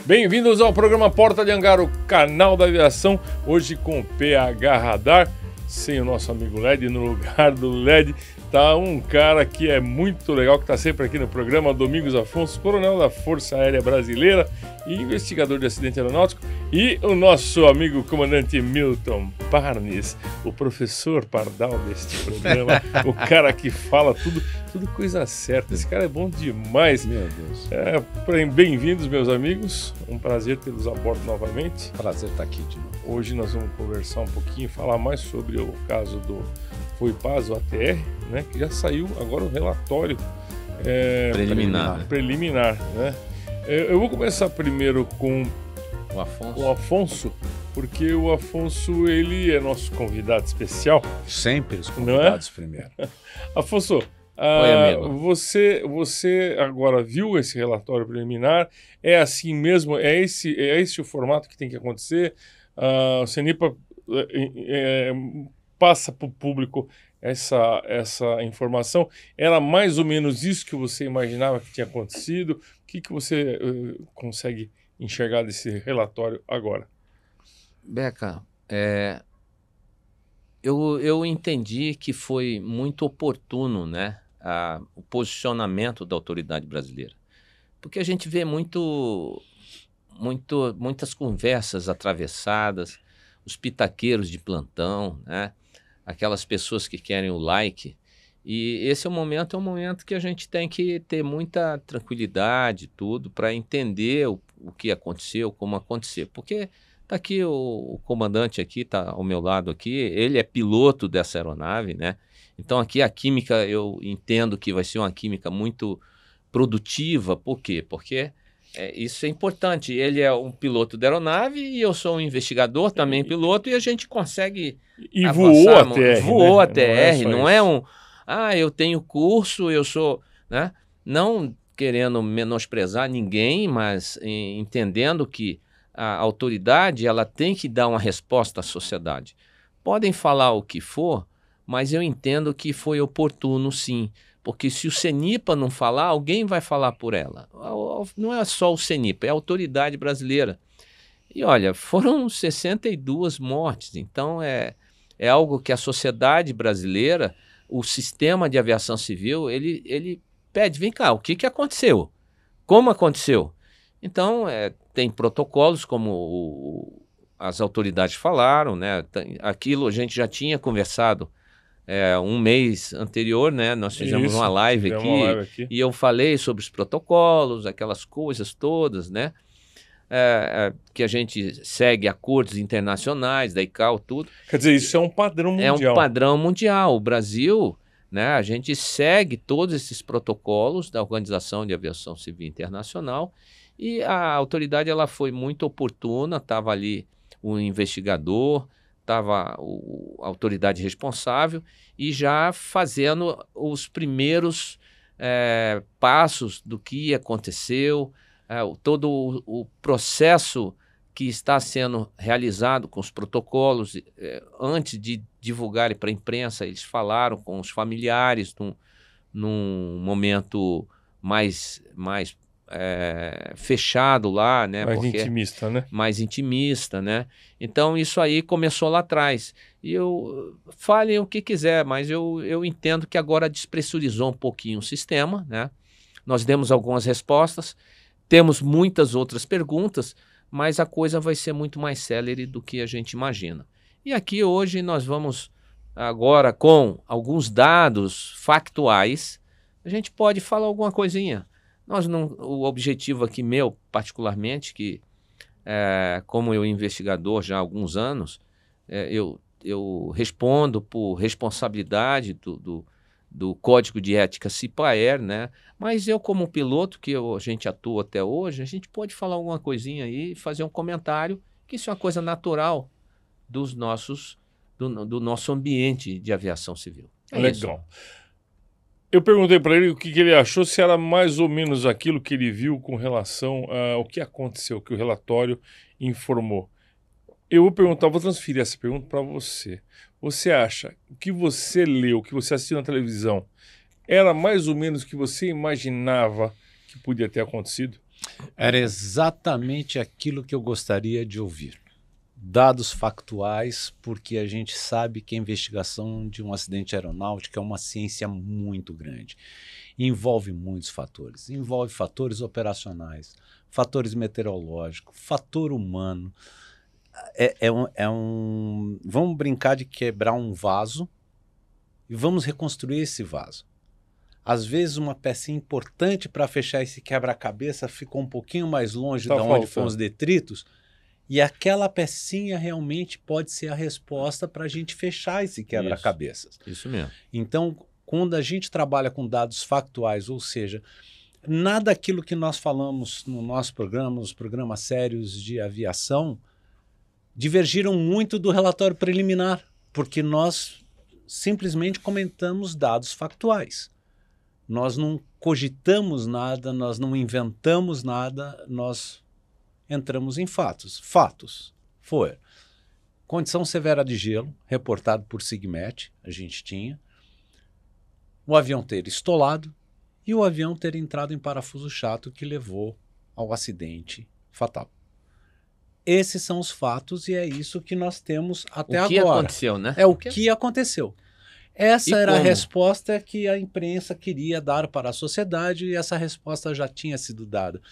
Bem-vindos ao programa Porta de Hangar, o canal da aviação, hoje com o PH Radar, sem o nosso amigo LED. No lugar do LED tá um cara que é muito legal, que está sempre aqui no programa, Domingos Afonso, coronel da Força Aérea Brasileira e investigador de acidente aeronáutico, e o nosso amigo comandante Milton Parnes, o professor Pardal deste programa, o cara que fala tudo coisa certa. Esse cara é bom demais. Meu Deus. Bem-vindos, meus amigos. Um prazer tê-los a bordo novamente. Prazer estar aqui de novo. Hoje nós vamos conversar um pouquinho, falar mais sobre o caso do FOIPAS, o ATR, né, que já saiu agora o relatório preliminar, né? Eu vou começar primeiro com o Afonso, porque o Afonso, ele é nosso convidado especial. Sempre os convidados primeiro. Afonso, você agora viu esse relatório preliminar? É assim mesmo? É esse o formato que tem que acontecer? O CENIPA passa para o público essa informação? Era mais ou menos isso que você imaginava que tinha acontecido? O que você consegue enxergar desse relatório agora? Beca, eu entendi que foi muito oportuno, né, o posicionamento da autoridade brasileira, porque a gente vê muitas conversas atravessadas, os pitaqueiros de plantão, né, aquelas pessoas que querem o like. E esse é um momento que a gente tem que ter muita tranquilidade, tudo, para entender o que aconteceu, como aconteceu. Porque tá aqui o comandante aqui, está ao meu lado aqui, ele é piloto dessa aeronave, né? Então aqui a química, eu entendo que vai ser uma química muito produtiva. Por quê? Porque isso é importante. Ele é um piloto da aeronave e eu sou um investigador, também piloto, e a gente consegue E avançar. voou a TR, TR, né? não é um... eu tenho curso, eu sou... né? Não querendo menosprezar ninguém, mas entendendo que a autoridade, ela tem que dar uma resposta à sociedade. Podem falar o que for, mas eu entendo que foi oportuno, sim. Porque se o CENIPA não falar, alguém vai falar por ela. Não é só o CENIPA, é a autoridade brasileira. E olha, foram 62 mortes. Então é algo que a sociedade brasileira, o sistema de aviação civil, ele pede, vem cá, o que aconteceu? Como aconteceu? Então, tem protocolos, como as autoridades falaram, né? Aquilo a gente já tinha conversado um mês anterior, né? Nós fizemos uma live aqui e eu falei sobre os protocolos, aquelas coisas todas, né? Que a gente segue acordos internacionais, da ICAO, tudo. Quer dizer, isso é um padrão mundial. É um padrão mundial. O Brasil, né, a gente segue todos esses protocolos da Organização de Aviação Civil Internacional, e a autoridade, ela foi muito oportuna. Estava ali o investigador, estava a autoridade responsável, e já fazendo os primeiros passos do que aconteceu, todo o processo que está sendo realizado com os protocolos. Antes de divulgarem para a imprensa, eles falaram com os familiares num momento mais fechado lá, né? Mais intimista, né? Mais intimista, né? Então isso aí começou lá atrás. E falem o que quiser, mas eu entendo que agora despressurizou um pouquinho o sistema, né? Nós demos algumas respostas, temos muitas outras perguntas, mas a coisa vai ser muito mais célere do que a gente imagina. E aqui hoje nós vamos agora, com alguns dados factuais, a gente pode falar alguma coisinha. O objetivo aqui meu, particularmente, que como eu investigador já há alguns anos, eu respondo por responsabilidade do Código de Ética CIPAER, né? Mas eu, como piloto, a gente atua até hoje, a gente pode falar alguma coisinha aí e fazer um comentário, que isso é uma coisa natural do nosso ambiente de aviação civil. Legal. Eu perguntei para ele o que ele achou, se era mais ou menos aquilo que ele viu com relação ao que aconteceu, que o relatório informou. Eu vou transferir essa pergunta para você. Você acha que você leu, que você assistiu na televisão, era mais ou menos o que você imaginava que podia ter acontecido? Era exatamente aquilo que eu gostaria de ouvir. Dados factuais, porque a gente sabe que a investigação de um acidente aeronáutico é uma ciência muito grande. Envolve muitos fatores. Envolve fatores operacionais, fatores meteorológicos, fator humano. Vamos brincar de quebrar um vaso e vamos reconstruir esse vaso. Às vezes uma pecinha importante para fechar esse quebra-cabeça ficou um pouquinho mais longe de onde foram os detritos, e aquela pecinha realmente pode ser a resposta para a gente fechar esse quebra-cabeças. Isso mesmo. Então, quando a gente trabalha com dados factuais, ou seja, nada daquilo que nós falamos no nosso programa, nos programas sérios de aviação, divergiram muito do relatório preliminar, porque nós simplesmente comentamos dados factuais. Nós não cogitamos nada, nós não inventamos nada, nós entramos em fatos. Fatos foram condição severa de gelo, reportado por SIGMET, a gente tinha, o avião ter estolado e o avião ter entrado em parafuso chato que levou ao acidente fatal. Esses são os fatos e é isso que nós temos até agora. O que aconteceu, né? É o que aconteceu. Essa era a resposta que a imprensa queria dar para a sociedade e essa resposta já tinha sido dada.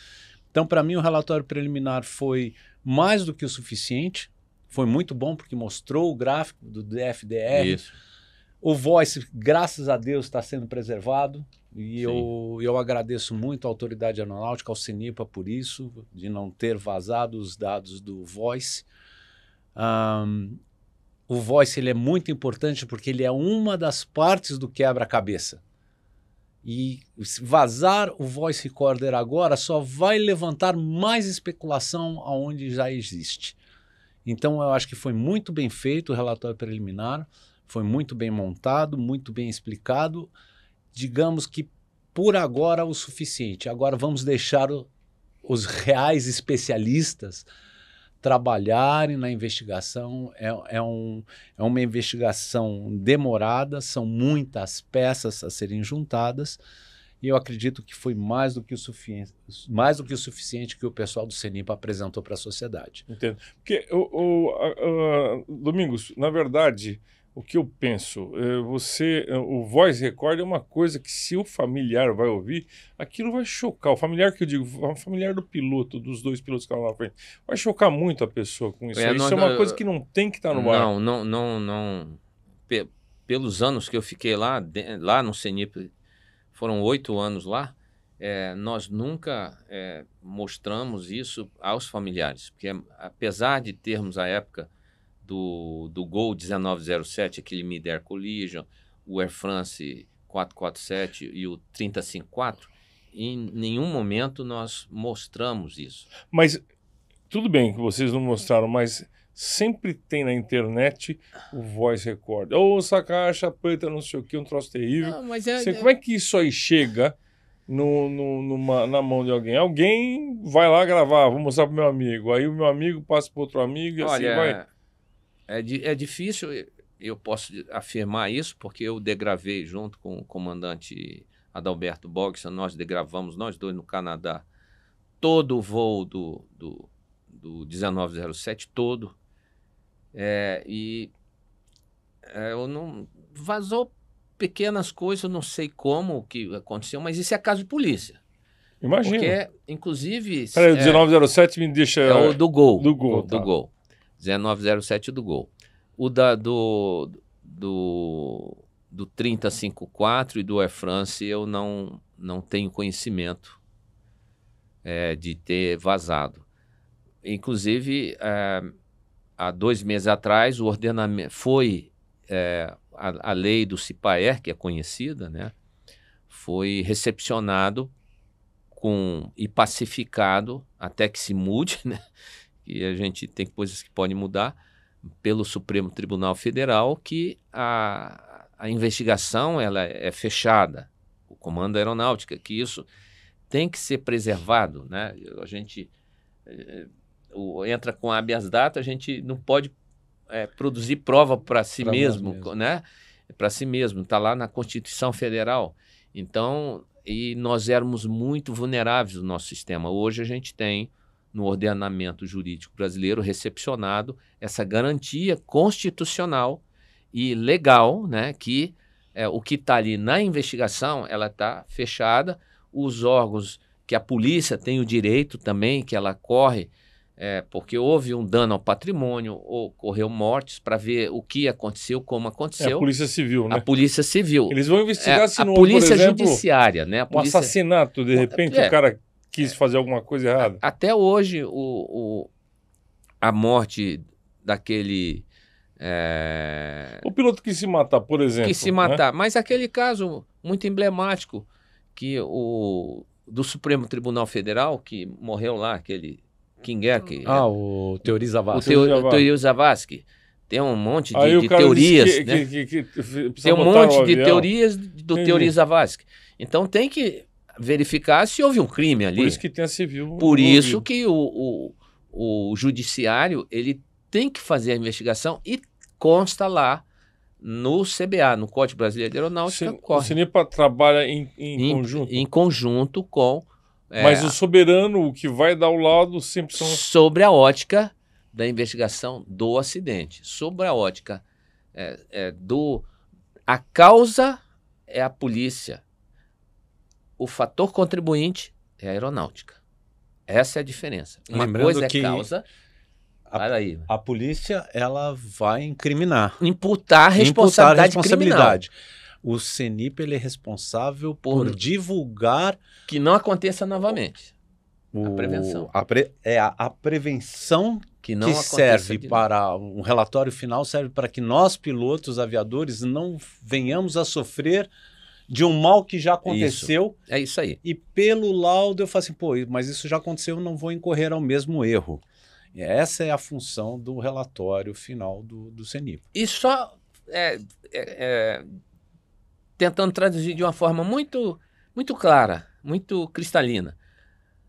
Então, para mim, o relatório preliminar foi mais do que o suficiente. Foi muito bom porque mostrou o gráfico do DFDR. Isso. O Voice, graças a Deus, está sendo preservado. E eu agradeço muito à Autoridade Aeronáutica, ao CENIPA, por isso, de não ter vazado os dados do Voice. O Voice ele é muito importante porque ele é uma das partes do quebra-cabeça. E vazar o Voice Recorder agora só vai levantar mais especulação aonde já existe. Então eu acho que foi muito bem feito o relatório preliminar, foi muito bem montado, muito bem explicado. Digamos que por agora o suficiente. Agora vamos deixar os reais especialistas trabalharem na investigação. É uma investigação demorada, são muitas peças a serem juntadas e eu acredito que foi mais do que o suficiente que o pessoal do CENIPA apresentou para a sociedade. Entendo. Porque, Domingos, na verdade, o que eu penso, o voice record é uma coisa que se o familiar vai ouvir, aquilo vai chocar. O familiar que eu digo, o familiar do piloto, dos dois pilotos que estavam lá na frente, vai chocar muito a pessoa com isso. Isso é uma coisa que não tem que estar no ar. Não. Pelos anos que eu fiquei lá no CENIPA, foram 8 anos lá, nós nunca mostramos isso aos familiares. Porque apesar de termos a época do Gol 1907, aquele Mid-Air Collision, o Air France 447 e o 3054, em nenhum momento nós mostramos isso. Mas tudo bem que vocês não mostraram, mas sempre tem na internet o voice record. Essa caixa preta, não sei o que, um troço terrível. Não, mas como é que isso aí chega na mão de alguém? Alguém vai lá gravar, vou mostrar pro meu amigo. Aí o meu amigo passa pro outro amigo e assim vai. É difícil, eu posso afirmar isso, porque eu degravei junto com o comandante Adalberto Bogson, nós degravamos, nós dois no Canadá, todo o voo do 1907, todo. Eu não vazou pequenas coisas, eu não sei como o que aconteceu, mas isso é caso de polícia. Imagina. Porque, inclusive... Peraí, o 1907 me deixa... É o do Gol. Do Gol, do Gol. 1907 do Gol. O do 3054 e do Air France eu não tenho conhecimento de ter vazado. Inclusive, há 2 meses atrás, o ordenamento foi a lei do CIPAER, que é conhecida, né? Foi recepcionado e pacificado até que se mude, né? E a gente tem coisas que podem mudar pelo Supremo Tribunal Federal, que a investigação ela é fechada, o Comando Aeronáutica, que isso tem que ser preservado, né? A gente entra com habeas data, a gente não pode produzir prova para si mesmo, né? Para si mesmo, está lá na Constituição Federal. Então, e nós éramos muito vulneráveis no nosso sistema. Hoje a gente tem, no ordenamento jurídico brasileiro, recepcionado essa garantia constitucional e legal, né, que o que está ali na investigação, ela está fechada, os órgãos que a polícia tem o direito também, que ela corre, porque houve um dano ao patrimônio, ocorreu mortes, para ver o que aconteceu, como aconteceu. A Polícia Civil, né? A Polícia Civil. Eles vão investigar se não, a Polícia por exemplo, Judiciária, né? um assassinato, de repente o cara quis fazer alguma coisa errada. Até hoje, a morte daquele... O piloto quis se matar, por exemplo. Quis se matar. Né? Mas aquele caso muito emblemático que do Supremo Tribunal Federal, que morreu lá, aquele Kinguer. O Teori Zavascki. O Teori Zavascki. Tem um monte de teorias. Né? Tem um monte de teorias do Teori Zavascki. Então tem que verificar se houve um crime ali. Por isso que tem a civil. Por isso que o judiciário ele tem que fazer a investigação e consta lá no CBA, no Código Brasileiro de Aeronáutica. O CENIPA trabalha em conjunto? Em conjunto com... Mas o soberano, o que vai dar o laudo, sempre são... Sobre a ótica da investigação do acidente. Sobre a ótica A causa é a polícia. O fator contribuinte é a aeronáutica. Essa é a diferença. Uma coisa é causa... A polícia, ela vai incriminar. Imputar responsabilidade criminal. O CENIPA, ele é responsável por divulgar... Que não aconteça novamente. A prevenção. A prevenção que serve para... Um relatório final serve para que nós, pilotos, aviadores, não venhamos a sofrer de um mal que já aconteceu. É isso aí. E pelo laudo eu falo assim, mas isso já aconteceu, eu não vou incorrer ao mesmo erro. Essa é a função do relatório final do CENIPA. E só tentando traduzir de uma forma muito, muito clara, muito cristalina.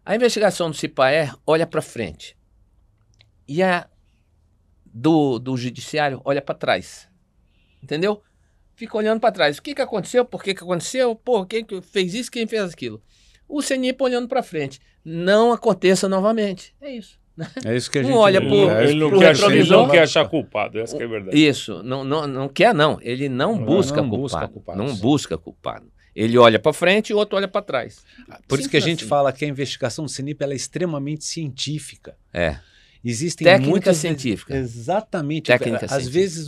A investigação do CIPAER olha para frente e a do judiciário olha para trás. Entendeu? Fica olhando para trás. O que aconteceu? Por que aconteceu? Quem fez isso? Quem fez aquilo? O CENIPA olhando para frente. Não aconteça novamente. É isso. É isso que a gente... olha ele não quer achar culpado, essa que é a verdade. Isso, não quer não. Ele não busca culpado. Não busca culpado. Ele olha para frente e o outro olha para trás. Por isso que a gente fala que a investigação do CENIPA ela é extremamente científica. Existem técnica científica. Exatamente. Técnica Às científica. vezes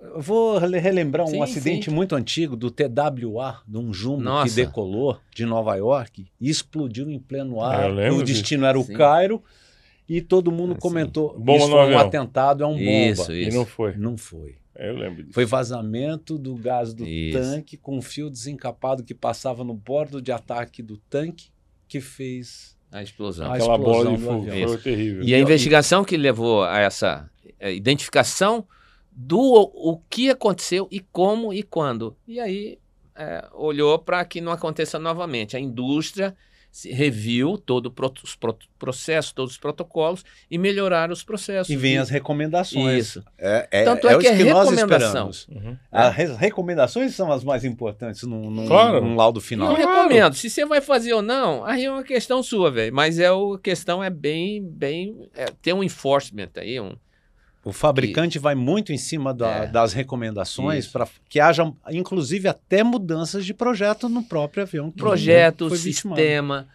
Eu vou relembrar um acidente muito antigo do TWA, de um jumbo que decolou de Nova York e explodiu em pleno ar. O destino era o Cairo e todo mundo comentou, bomba isso foi um atentado, é um bomba. Isso. E não foi. Não foi. Eu lembro disso. Foi vazamento do gás do tanque com um fio desencapado que passava no bordo de ataque do tanque que fez a explosão. Aquela bola de fogo foi terrível. E a investigação que levou a essa identificação o que aconteceu e como e quando. E aí olhou para que não aconteça novamente. A indústria reviu todos os processos, todos os protocolos e melhoraram os processos. E vem as recomendações. Isso. Tanto é que é recomendação. As recomendações são as mais importantes num laudo final. Eu recomendo. Se você vai fazer ou não, aí é uma questão sua, velho. Mas a questão é bem tem um enforcement aí, O fabricante vai muito em cima das recomendações para que haja, inclusive, até mudanças de projeto no próprio avião. Projeto, sistema,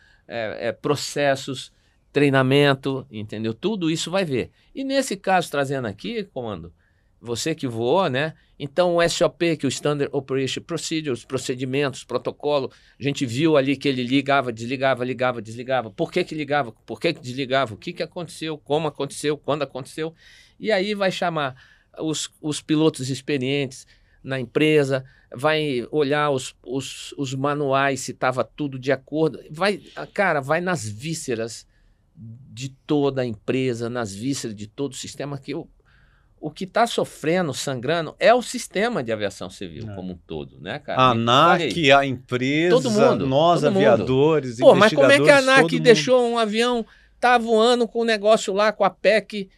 processos, treinamento, entendeu? Tudo isso vai ver. E nesse caso, trazendo aqui, comando, você que voou, né? Então o SOP, que é o Standard Operation Procedure, os procedimentos, protocolo, a gente viu ali que ele ligava, desligava, ligava, desligava. Por que ligava? Por que desligava? O que aconteceu? Como aconteceu? Quando aconteceu? E aí vai chamar os pilotos experientes na empresa, vai olhar os manuais se estava tudo de acordo. Vai nas vísceras de toda a empresa, nas vísceras de todo o sistema, que o que está sofrendo, sangrando, é o sistema de aviação civil como um todo, né, cara? A ANAC, a empresa, todo mundo, nós aviadores, investigadores. Mas como é que a ANAC deixou um avião, tá voando com um negócio lá, com a PEC,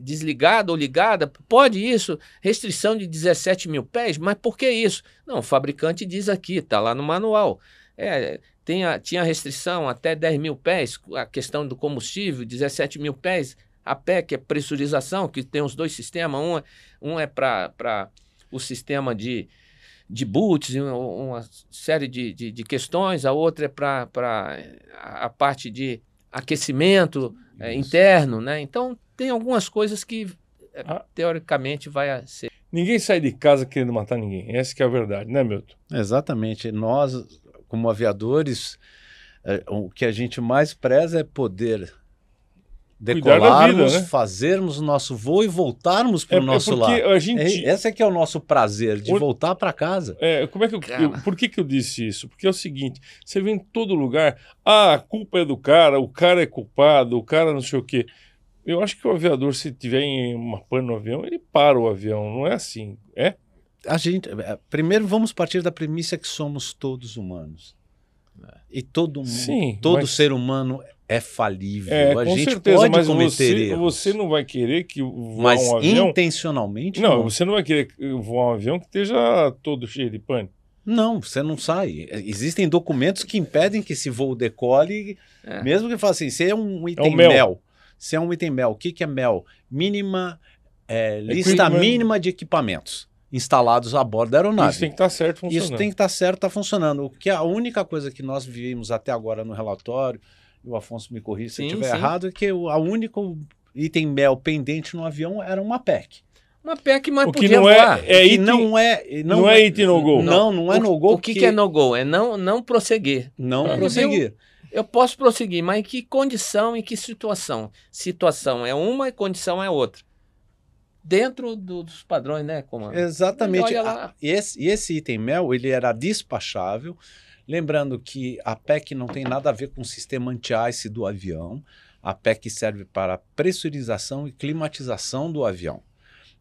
desligada ou ligada? Pode isso? Restrição de 17 mil pés? Mas por que isso? Não, o fabricante diz aqui, está lá no manual. Tinha restrição até 10 mil pés, a questão do combustível, 17 mil pés, a PEC é pressurização, que tem os dois sistemas, um é para o sistema de boots, uma série de questões, a outra é para a parte de aquecimento interno, né? Então, tem algumas coisas que, teoricamente, vai ser... Ninguém sai de casa querendo matar ninguém, essa que é a verdade, né, Milton? Exatamente. Nós, como aviadores, o que a gente mais preza é poder decolarmos, vida, né? fazermos o nosso voo e voltarmos para o nosso lar. Esse é que é o nosso prazer, de voltar para casa. Por que eu disse isso? Porque é o seguinte, você vê em todo lugar, a culpa é do cara, o cara é culpado, o cara não sei o quê. Eu acho que o aviador, se tiver em uma pane no avião, ele para o avião, não é assim, é? Primeiro vamos partir da premissa que somos todos humanos. E todo ser humano é falível. A gente certeza, pode mas cometer erros. Você não vai querer que voar mas um avião... intencionalmente não. Você não vai querer voar um avião que esteja todo cheio de pane. Não, você não sai. Existem documentos que impedem que esse voo decole, mesmo que fale assim, se é um item mel. Se é um item mel, o que é mel? Lista mínima de equipamentos instalados a bordo da aeronave. Isso tem que estar certo funcionando. Isso tem que estar certo, está funcionando. O que a única coisa que nós vimos até agora no relatório, e o Afonso me corrija se eu estiver errado, é que a única item mel pendente no avião era uma PEC. Uma PEC, mas podia voar. Não é item no-go. Não é no-go. O que é no-go? É não prosseguir. Não prosseguir. Eu posso prosseguir, mas em que condição, em que situação? Situação é uma e condição é outra. Dentro dos padrões, né, comandante? Exatamente. Esse item mel, ele era despachável. Lembrando que a PEC não tem nada a ver com o sistema anti-ice do avião. A PEC serve para pressurização e climatização do avião.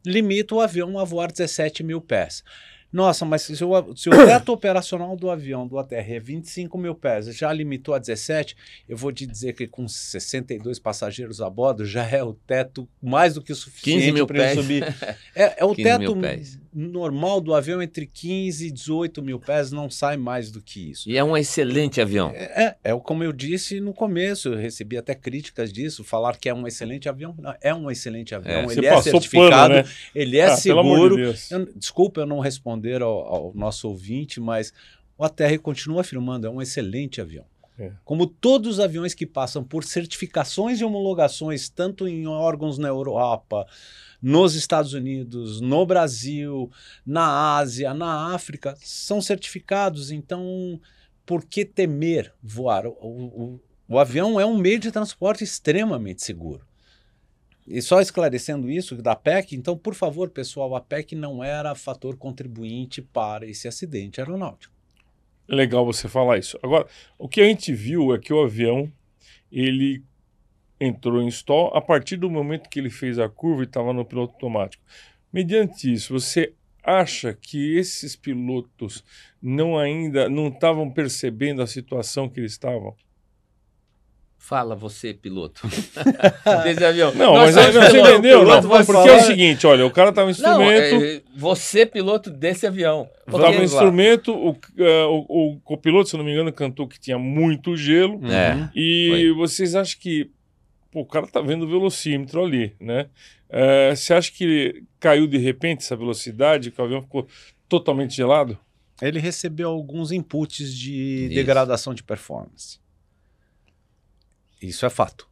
Limita o avião a voar 17 mil pés. Nossa, mas se o teto operacional do avião, do ATR, é 25 mil pés, já limitou a 17, eu vou te dizer que com 62 passageiros a bordo já é o teto mais do que suficiente para ele subir. O teto normal do avião entre 15 e 18 mil pés, não sai mais do que isso. E é um excelente avião. Como eu disse no começo, eu recebi até críticas disso, falar que é um excelente avião. Não, é um excelente avião, ele é certificado, né? Ele é seguro. Desculpa eu não responder ao nosso ouvinte, mas o ATR continua afirmando, é um excelente avião. Como todos os aviões que passam por certificações e homologações, tanto em órgãos na Europa, nos Estados Unidos, no Brasil, na Ásia, na África, são certificados. Então, por que temer voar? O avião é um meio de transporte extremamente seguro. E só esclarecendo isso da PEC, então, por favor, pessoal, a PEC não era fator contribuinte para esse acidente aeronáutico. Legal você falar isso. Agora, o que a gente viu é que o avião, ele entrou em stall a partir do momento que ele fez a curva e estava no piloto automático. Mediante isso, você acha que esses pilotos não estavam percebendo a situação que eles estavam? Fala você, piloto. Desse avião. Não, mas você entendeu? Não, porque é o seguinte, olha, o cara estava em instrumento... você, piloto desse avião. Estava em instrumento, o copiloto, se não me engano, cantou que tinha muito gelo. Vocês acham que... o cara tá vendo o velocímetro ali, né? Você acha que ele caiu de repente essa velocidade, que o avião ficou totalmente gelado? Ele recebeu alguns inputs de degradação de performance. Isso é fato.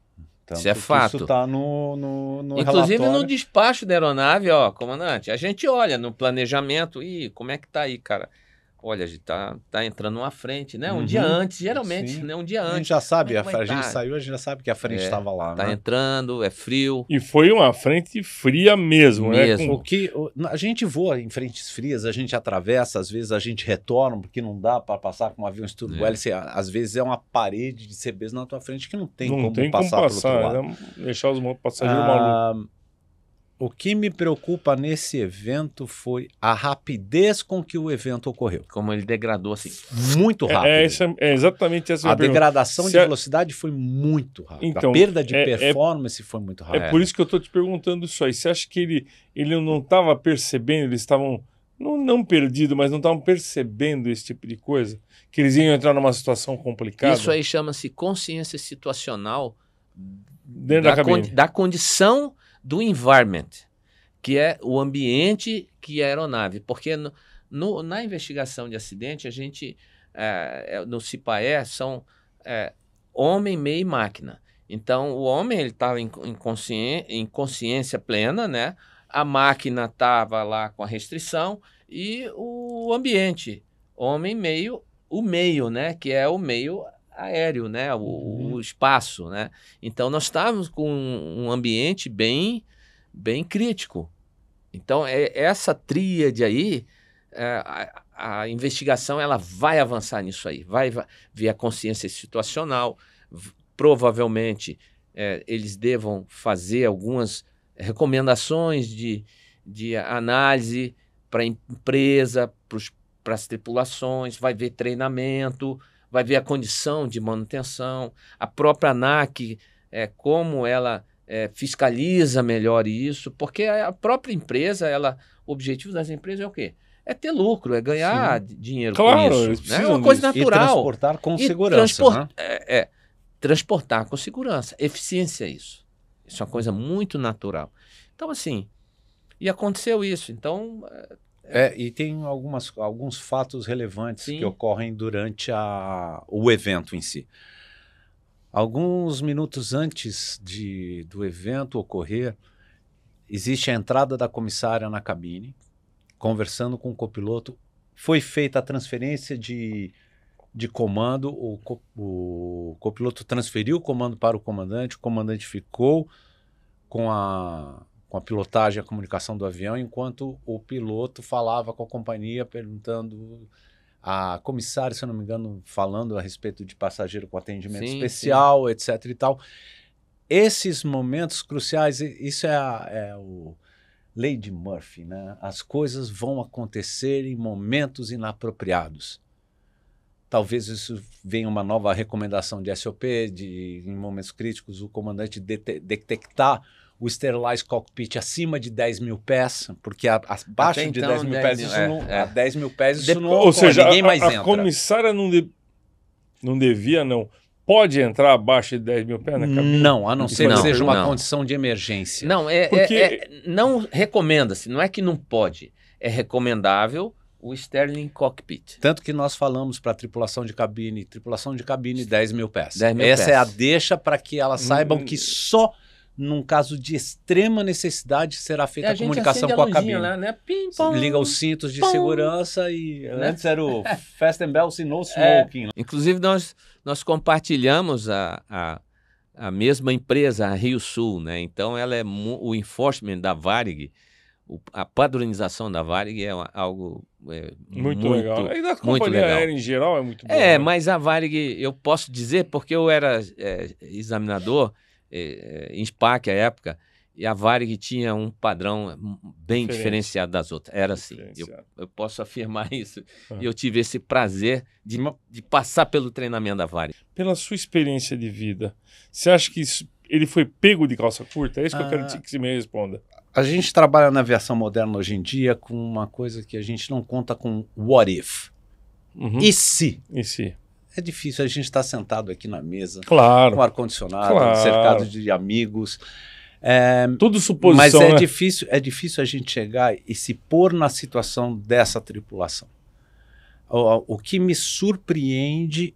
Isso é fato. Isso está no inclusive relatório. No despacho da aeronave, comandante, a gente olha no planejamento, como é que tá aí, cara? Olha, a gente tá entrando uma frente, né? Um dia antes, geralmente, né? Um dia antes. A gente já sabe, a gente saiu, a gente já sabe que a frente estava lá, tá né? entrando, é frio. E foi uma frente fria mesmo, né? A gente voa em frentes frias, a gente atravessa, às vezes a gente retorna, porque não dá para passar com um avião turbo-hélice, às vezes é uma parede de CBs na tua frente que não tem como passar pelo outro lado. Deixar os passageiros malucos. O que me preocupa nesse evento foi a rapidez com que o evento ocorreu. Como ele degradou assim. Muito rápido. É exatamente essa A degradação de velocidade foi muito rápida. Então, a perda de performance foi muito rápida. É por isso que eu estou te perguntando isso aí. Você acha que ele não estava percebendo, eles estavam, não perdidos, mas não estavam percebendo esse tipo de coisa? Que eles iam entrar numa situação complicada? Isso aí chama-se consciência situacional dentro da cabine. Da condição do environment, que é o ambiente que é a aeronave. Porque na investigação de acidente, a gente, no CIPAE, são homem, meio e máquina. Então, o homem estava em consciência plena, né? A máquina estava lá com a restrição e o ambiente, homem, meio, o meio, né? Que é o meio aéreo, né? O espaço, né? Então, nós estávamos com um ambiente bem crítico. Então, essa tríade aí, a investigação ela vai avançar nisso aí, vai ver a consciência situacional, provavelmente eles devam fazer algumas recomendações de análise para a empresa, para as tripulações, vai ver treinamento, vai ver a condição de manutenção, a própria ANAC, como ela fiscaliza melhor isso, porque a própria empresa, o objetivo das empresas é o quê? É ter lucro, é ganhar dinheiro com isso. Né? É uma coisa natural. E transportar com segurança. Transportar com segurança. Eficiência é isso. Isso é uma coisa muito natural. Então, assim, e aconteceu isso. Então... e tem alguns fatos relevantes que ocorrem durante o evento em si. Alguns minutos antes do evento ocorrer, existe a entrada da comissária na cabine, conversando com o copiloto. Foi feita a transferência de comando, o copiloto transferiu o comando para o comandante ficou com a pilotagem e a comunicação do avião, enquanto o piloto falava com a companhia, perguntando... A comissária, se eu não me engano, falando a respeito de passageiro com atendimento especial, etc. e tal. Esses momentos cruciais, isso é o Lady Murphy, né? As coisas vão acontecer em momentos inapropriados. Talvez isso venha uma nova recomendação de SOP, em momentos críticos, o comandante detectar o Sterilize Cockpit acima de 10 mil pés, porque abaixo de 10 mil pés, isso não, a 10 mil pés isso não ocorre, ou seja, ninguém mais entra. A comissária não devia, não. Pode entrar abaixo de 10 mil pés na cabine? Não, a não ser que seja uma condição de emergência. Não, não recomenda-se, não é que não pode, é recomendável o Sterling Cockpit. Tanto que nós falamos para tripulação de cabine 10 mil pés. 10 mil Essa pés. é a deixa para que elas saibam que só num caso de extrema necessidade será feita a comunicação com a cabine. Lá, né? Liga os cintos de segurança e antes era o Fasten Belts e No Smoking. Inclusive nós compartilhamos a mesma empresa, a Rio Sul, né? Então ela é o enforcement da Varig, a padronização da Varig é algo muito legal. E da muito companhia legal. aérea em geral é muito bom. Né? Mas a Varig, eu posso dizer, porque eu era examinador em SPAC à época, e a Varig tinha um padrão bem diferenciado das outras. Era assim, eu posso afirmar isso. E eu tive esse prazer de passar pelo treinamento da Varig. Pela sua experiência de vida, você acha que ele foi pego de calça curta? É isso que eu quero que você me responda. A gente trabalha na aviação moderna hoje em dia com uma coisa que a gente não conta com what if. E se? E se? É difícil, a gente está sentado aqui na mesa, claro, com ar-condicionado, cercado de amigos. Tudo suposição, mas né? é difícil a gente chegar e se pôr na situação dessa tripulação. O que me surpreende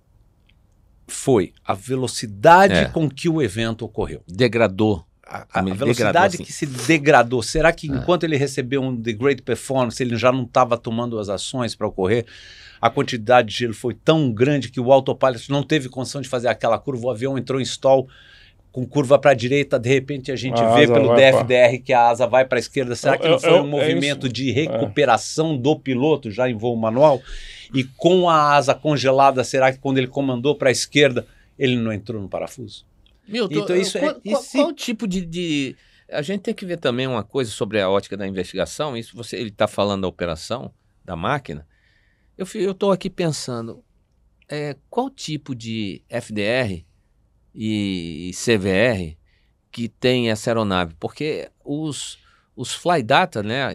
foi a velocidade com que o evento ocorreu. Degradou. A velocidade que se degradou. Será que enquanto ele recebeu um The Great Performance, ele já não estava tomando as ações para ocorrer? A quantidade de gelo foi tão grande que o autopilot não teve condição de fazer aquela curva. O avião entrou em stall com curva para a direita. De repente a gente vê pelo DFDR que a asa vai para a esquerda. Será que não foi um movimento de recuperação do piloto já em voo manual? E com a asa congelada, será que quando ele comandou para a esquerda, ele não entrou no parafuso? Milton, então, isso qual tipo de A gente tem que ver também uma coisa sobre a ótica da investigação. Isso ele está falando da operação da máquina. Eu estou aqui pensando, qual tipo de FDR e CVR que tem essa aeronave? Porque os fly data, né,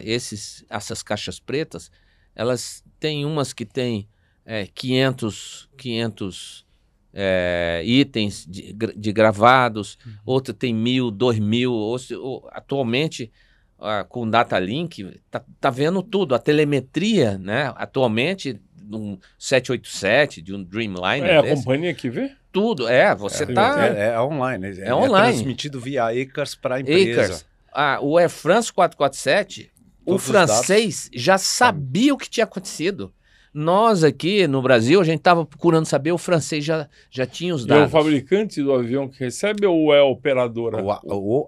essas caixas pretas, elas têm umas que têm 500 itens de gravados, outra tem 1.000, 2.000, atualmente com Datalink tá vendo tudo, a telemetria, né, atualmente de um 787, de um Dreamliner a companhia que vê? tudo, você tá... É online, é online. Transmitido via ECARS para a empresa. O Air France 447, o francês já sabia o que tinha acontecido. Nós aqui no Brasil, a gente estava procurando saber, o francês já tinha os dados. É o fabricante do avião que recebe ou é a operadora? O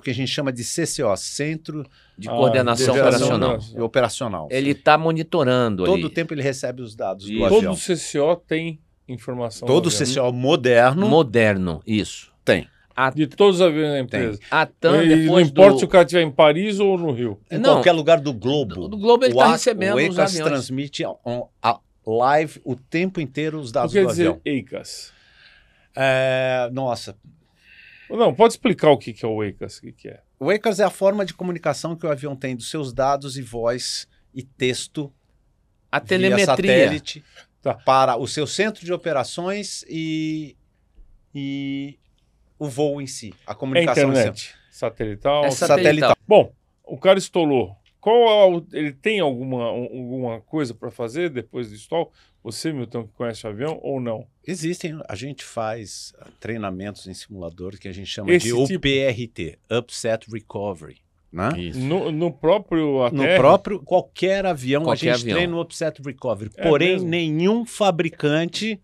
que a gente chama de CCO, Centro de Coordenação Operacional. Operacional. Ele está monitorando Todo ali. o tempo ele recebe os dados do Todo avião. Todo CCO tem informação. Todo CCO moderno. Moderno, isso. Tem. De todos os aviões da empresa. A TAM, não importa se o cara estiver em Paris ou no Rio. Em qualquer lugar do globo. Do globo ele está recebendo os aviões. O ECAS transmite live o tempo inteiro os dados do avião. O que quer dizer ECAS? Nossa. Não, pode explicar o que é o ECAS? O que é? O ECAS é a forma de comunicação que o avião tem dos seus dados e voz e texto. A telemetria. Satélite para o seu centro de operações e o voo em si, a comunicação internet, satelital. Satelital. Bom, o cara estolou. Ele tem alguma coisa para fazer depois do stall? Você, Milton, que conhece o avião ou não? Existem, a gente faz treinamentos em simulador que a gente chama de UPRT, Upset Recovery. Né? No próprio ATR? No próprio, qualquer avião a gente treina o Upset Recovery. Porém, nenhum fabricante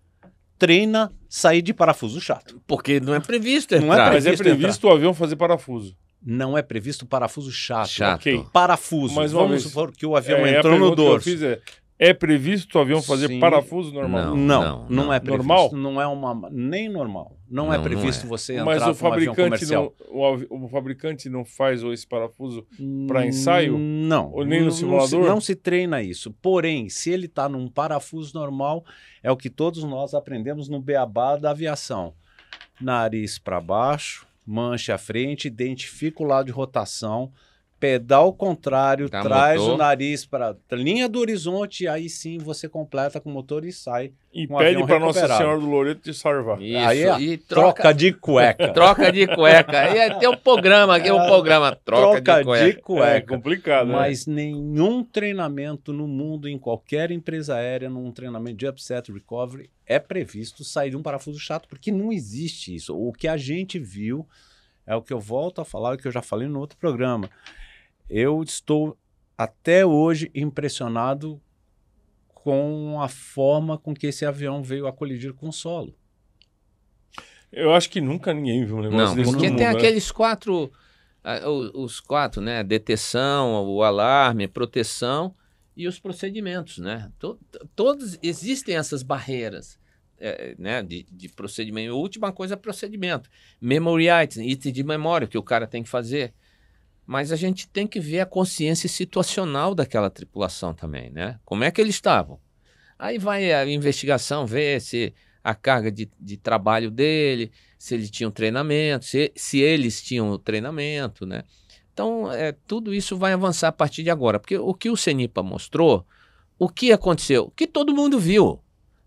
treina sair de parafuso chato. Porque não é previsto entrar. Mas é previsto o avião fazer parafuso. Não é previsto parafuso chato. Okay. Parafuso. Mas vamos supor que o avião entrou no dorso. É previsto o avião fazer parafuso normal? Não é previsto. Normal? Não é nem normal. Não é previsto você entrar mas com um avião comercial. O fabricante não faz esse parafuso para ensaio? Não. Ou nem no simulador? Não se treina isso. Porém, se ele está num parafuso normal, é o que todos nós aprendemos no beabá da aviação. Nariz para baixo, mancha à frente, identifica o lado de rotação, pedal contrário, traz o nariz para a linha do horizonte e aí sim você completa com o motor e sai. E pede para Nossa Senhora do Loreto te salvar. Isso, aí troca de cueca. Troca de cueca. Aí tem um programa aqui, troca de cueca. É complicado, mas nenhum treinamento no mundo, em qualquer empresa aérea, num treinamento de upset recovery, é previsto sair de um parafuso chato, porque não existe isso. O que a gente viu é o que eu volto a falar, o que eu já falei no outro programa. Eu estou até hoje impressionado com a forma com que esse avião veio a colidir com o solo. Eu acho que nunca ninguém viu um negócio desse. Porque tem aqueles quatro, os quatro, né? Deteção, o alarme, proteção e os procedimentos, né? Todos existem essas barreiras. Né, de procedimento. A última coisa é procedimento. Memory item de memória que o cara tem que fazer. Mas a gente tem que ver a consciência situacional daquela tripulação também, né? Como é que eles estavam? Aí vai a investigação ver se a carga de trabalho dele, se ele tinha um treinamento, se eles tinham treinamento, né? Então, tudo isso vai avançar a partir de agora. Porque o que o CENIPA mostrou, o que aconteceu? Que todo mundo viu,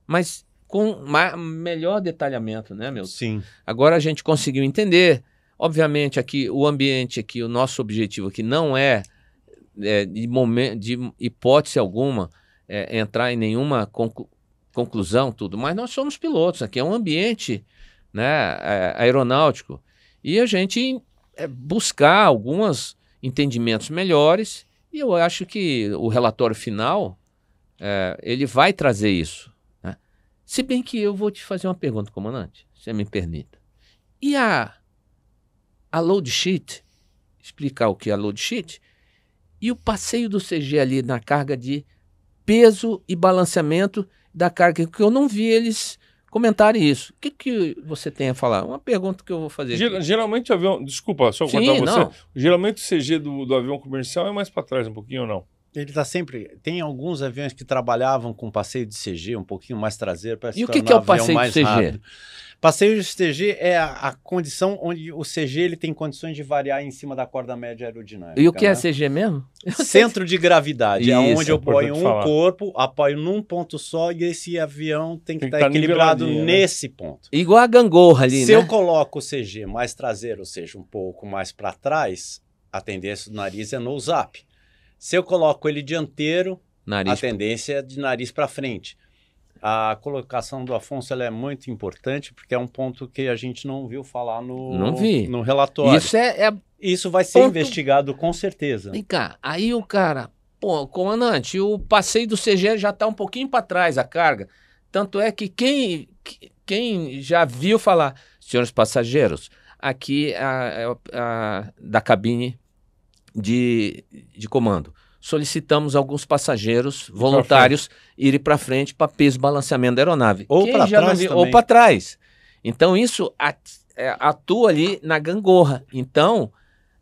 mas com melhor detalhamento, né, meu? Sim. Agora a gente conseguiu entender. Obviamente, aqui, o ambiente aqui, o nosso objetivo aqui não de hipótese alguma, entrar em nenhuma conclusão, tudo, mas nós somos pilotos, aqui é um ambiente, né, aeronáutico, e a gente buscar alguns entendimentos melhores, e eu acho que o relatório final, ele vai trazer isso. Né? Se bem que eu vou te fazer uma pergunta, comandante, se você me permita. E a load sheet, explicar o que é a load sheet, e o passeio do CG ali na carga de peso e balanceamento da carga, que eu não vi eles comentarem isso. O que você tem a falar? Uma pergunta que eu vou fazer aqui. Geralmente o avião... Desculpa, só Sim, contar você. não. Geralmente o CG do avião comercial é mais para trás um pouquinho ou não? Ele está sempre... Tem alguns aviões que trabalhavam com passeio de CG um pouquinho mais traseiro para se E o tornar que é o avião passeio de mais CG? rápido. Passeio de CG é a condição onde o CG ele tem condições de variar em cima da corda média aerodinâmica. E o que é né? CG mesmo? Centro de gravidade, é Isso, onde eu ponho importante um falar. corpo, apoio num ponto só e esse avião tem que Tem que estar tá equilibrado niveladinho, né? nesse ponto. Igual a gangorra ali, Se né? eu coloco o CG mais traseiro, ou seja, um pouco mais para trás, a tendência do nariz é nose up. Se eu coloco ele dianteiro, Nariz. a tendência é de nariz para frente. A colocação do Afonso ela é muito importante porque é um ponto que a gente não viu falar Não vi. no relatório. Isso é Isso vai ser ponto- investigado com certeza. Vem cá, aí o cara, pô, comandante, o passeio do CG já está um pouquinho para trás, a carga. Tanto é que quem já viu falar, senhores passageiros, aqui da cabine de comando, solicitamos alguns passageiros voluntários irem para frente para peso e balanceamento da aeronave. Ou Quem pra já não trás viu- também. Ou para trás. Então isso atua ali na gangorra. Então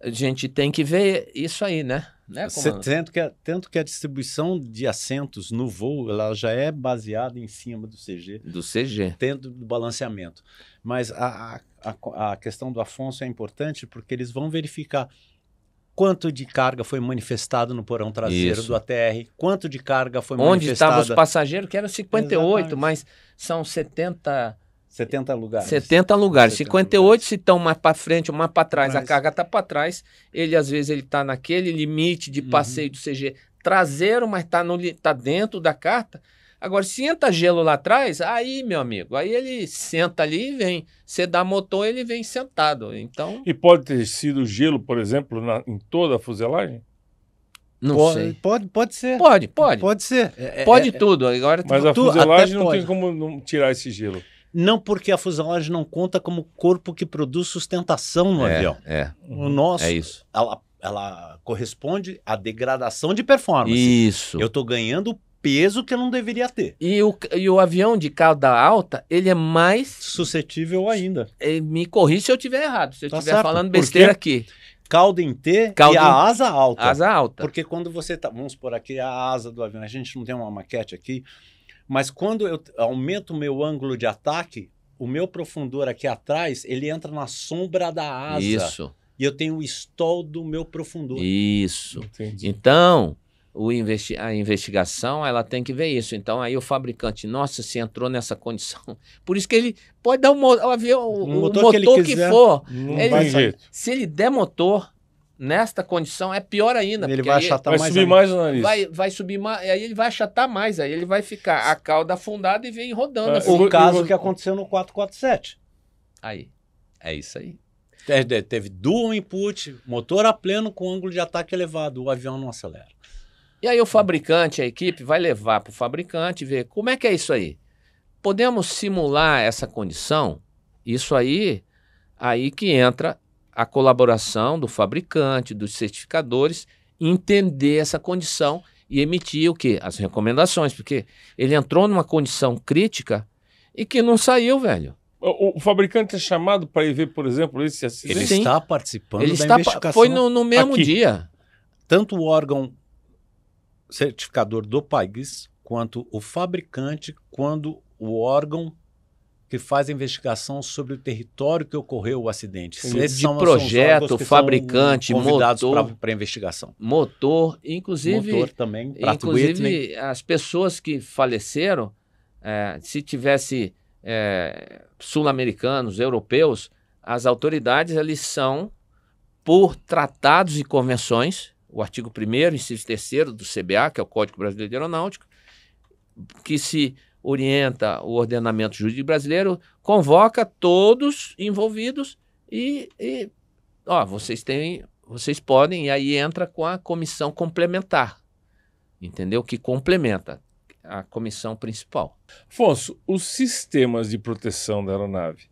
a gente tem que ver isso aí, né? Comandante? Tanto que a distribuição de assentos no voo ela já é baseada em cima do CG, Do CG. dentro do balanceamento. Mas a questão do Afonso é importante porque eles vão verificar quanto de carga foi manifestado no porão traseiro Isso. do ATR, quanto de carga foi Onde estavam os manifestada... passageiros, que eram 58, Exatamente. mas são 70 lugares. 70 lugares. 70 58 lugares. se estão mais para frente ou mais para trás, a Mas- carga está para trás. Ele às vezes ele está naquele limite de passeio do CG traseiro, mas tá dentro da carta. Agora, se entra gelo lá atrás, aí, meu amigo, aí ele senta ali e vem. Você dá motor, ele vem sentado. Então, E pode ter sido gelo, por exemplo, em toda a fuselagem? não sei. Pode ser. Pode. Pode ser. Pode tudo. Agora, Mas a Tu fuselagem até não tem pode. como não tirar esse gelo. Não porque a fuselagem não conta como corpo que produz sustentação no avião. O nosso, é isso. ela corresponde à degradação de performance. Isso. Eu estou ganhando peso que eu não deveria ter. E o avião de cauda alta, ele é mais... Suscetível ainda. Me corrija se eu estiver errado, se eu Tá estiver certo. falando Por besteira quê? aqui. Cauda em T Cauda e a em- asa alta. Asa alta. Porque quando você tá, vamos por aqui a asa do avião, a gente não tem uma maquete aqui, mas quando eu aumento o meu ângulo de ataque, o meu profundor aqui atrás, ele entra na sombra da asa. Isso. E eu tenho o stall do meu profundor. Isso. Entendi. Então, a investigação, ela tem que ver isso. Então, aí o fabricante, nossa, se entrou nessa condição. Por isso que ele pode dar o avião, o motor, que ele que quiser. for. Não Ele- tem jeito. Se ele der motor nesta condição, é pior ainda. Ele porque vai aí achatar Vai mais subir ainda. mais o nariz. vai subir mais, aí ele vai achatar mais, aí ele vai ficar a cauda afundada e vem rodando Ah, assim. O caso eu- que aconteceu no 447. Aí, é isso aí. Teve dual input, motor a pleno com ângulo de ataque elevado, o avião não acelera. E aí o fabricante, a equipe, vai levar para o fabricante e ver como é que é isso aí. Podemos simular essa condição? Isso aí que entra a colaboração do fabricante, dos certificadores, entender essa condição e emitir o quê? As recomendações, porque ele entrou numa condição crítica e que não saiu, velho. O fabricante é chamado para ir ver, por exemplo, esse acidente? Ele Sim. está participando Ele da investigação. foi no mesmo aqui. dia. Tanto o órgão certificador do país, quanto o fabricante, quando o órgão que faz a investigação sobre o território que ocorreu o acidente. De Esses são os projeto, órgãos que fabricante, são convidados motor. para a investigação. Motor, inclusive... Motor também, Pratt Whitney. Inclusive, as pessoas que faleceram, se tivesse sul-americanos, europeus, as autoridades, eles são, por tratados e convenções, o artigo 1º, inciso 3º do CBA, que é o Código Brasileiro de Aeronáutica, que se orienta o ordenamento jurídico brasileiro, convoca todos envolvidos vocês podem, e aí entra com a comissão complementar, entendeu? Que complementa a comissão principal. Afonso, os sistemas de proteção da aeronave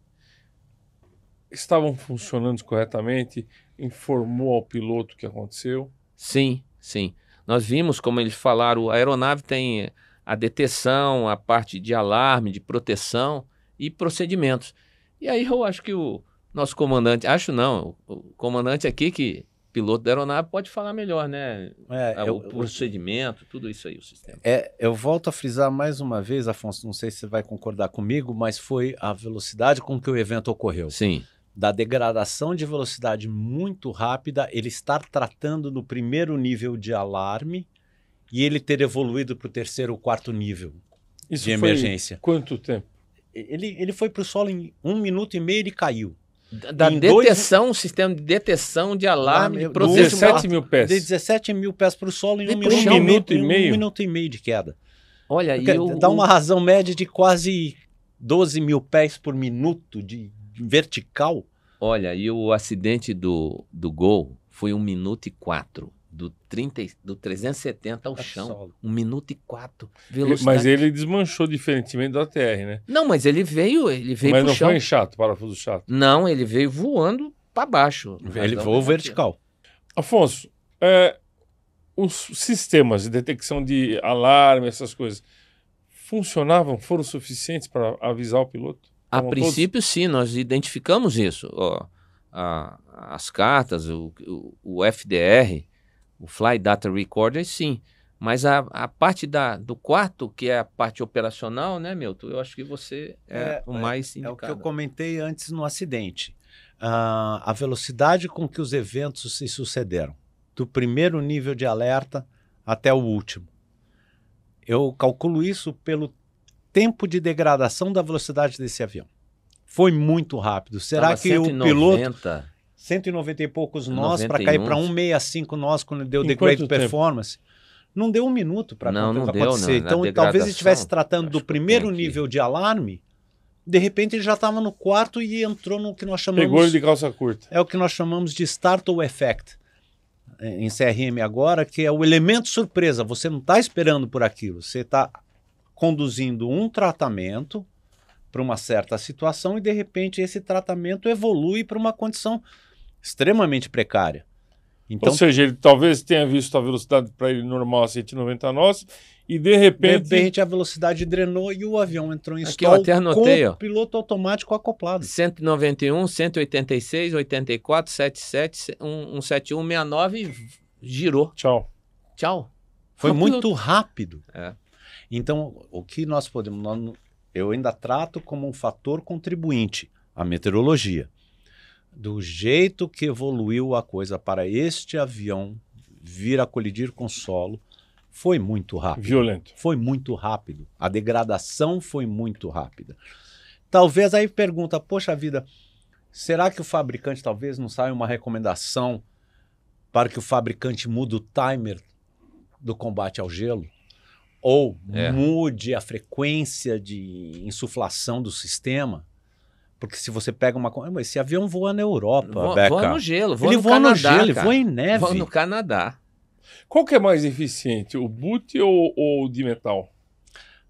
estavam funcionando corretamente? Informou ao piloto o que aconteceu? Sim, sim. Nós vimos, como eles falaram, a aeronave tem a detecção, a parte de alarme, de proteção, e procedimentos. E aí eu acho que o nosso comandante, acho não, o comandante aqui, que piloto da aeronave, pode falar melhor, né? O procedimento, tudo isso aí, o sistema. Eu volto a frisar mais uma vez, Afonso, não sei se você vai concordar comigo, mas foi a velocidade com que o evento ocorreu. Sim. Da degradação de velocidade muito rápida, ele estar tratando no primeiro nível de alarme e ele ter evoluído para o terceiro ou quarto nível de emergência. Quanto tempo? Ele foi para o solo em 1 minuto e meio, ele caiu. Da detecção, sistema de detecção de alarme, de procedimento. 17 mil pés. De 17 mil pés para o solo em 1 minuto e meio? 1 minuto e meio de queda. Olha, dá uma razão média de quase 12 mil pés por minuto de vertical. Olha, e o acidente do Gol foi 1 minuto e 4. Do 370 ao chão. 1 minuto e 4. Velocidade. Mas ele desmanchou diferentemente do ATR, né? Não, mas ele veio Mas pro não chão. foi em chato, parafuso chato. Não, ele veio voando para baixo. Ele voou vertical. Afonso, os sistemas de detecção de alarme, essas coisas, funcionavam? Foram suficientes para avisar o piloto? A princípio, sim, nós identificamos isso. Ó, as cartas, o FDR, o Flight Data Recorder, sim. Mas a parte do quarto, que é a parte operacional, né, Milton? Eu acho que você é o mais indicado. É o que eu comentei antes no acidente. A velocidade com que os eventos se sucederam, do primeiro nível de alerta até o último. Eu calculo isso pelo tempo de degradação da velocidade desse avião. Foi muito rápido. Será que 190. o piloto... 190 e poucos nós para cair para 165 nós quando deu degrade performance. Não deu 1 minuto para acontecer. Então, talvez ele estivesse tratando do primeiro nível de alarme, de repente ele já estava no quarto e entrou no que nós chamamos... Pegou ele de calça curta. É o que nós chamamos de startle effect em CRM agora, que é o elemento surpresa. Você não está esperando por aquilo. Você está conduzindo um tratamento para uma certa situação e, de repente, esse tratamento evolui para uma condição extremamente precária. Então, ou seja, ele talvez tenha visto a velocidade para ele normal a 190 nós e de repente a velocidade drenou e o avião entrou em aqui stall eu até anotei, com o piloto automático acoplado. 191, 186, 84, 77, 171, 69 e girou. Tchau. Foi muito rápido. É. Então, o que nós podemos... Eu ainda trato como um fator contribuinte a meteorologia. Do jeito que evoluiu a coisa para este avião vir a colidir com o solo, foi muito rápido. Violento. Foi muito rápido. A degradação foi muito rápida. Talvez aí pergunta, poxa vida, será que o fabricante talvez não saia uma recomendação para que o fabricante mude o timer do combate ao gelo? Ou mude a frequência de insuflação do sistema? Porque se você pega esse avião voa na Europa, Beca. Voa no gelo, ele voa no gelo, ele voa em neve. Voa no Canadá. Qual que é mais eficiente, o boot ou o de metal?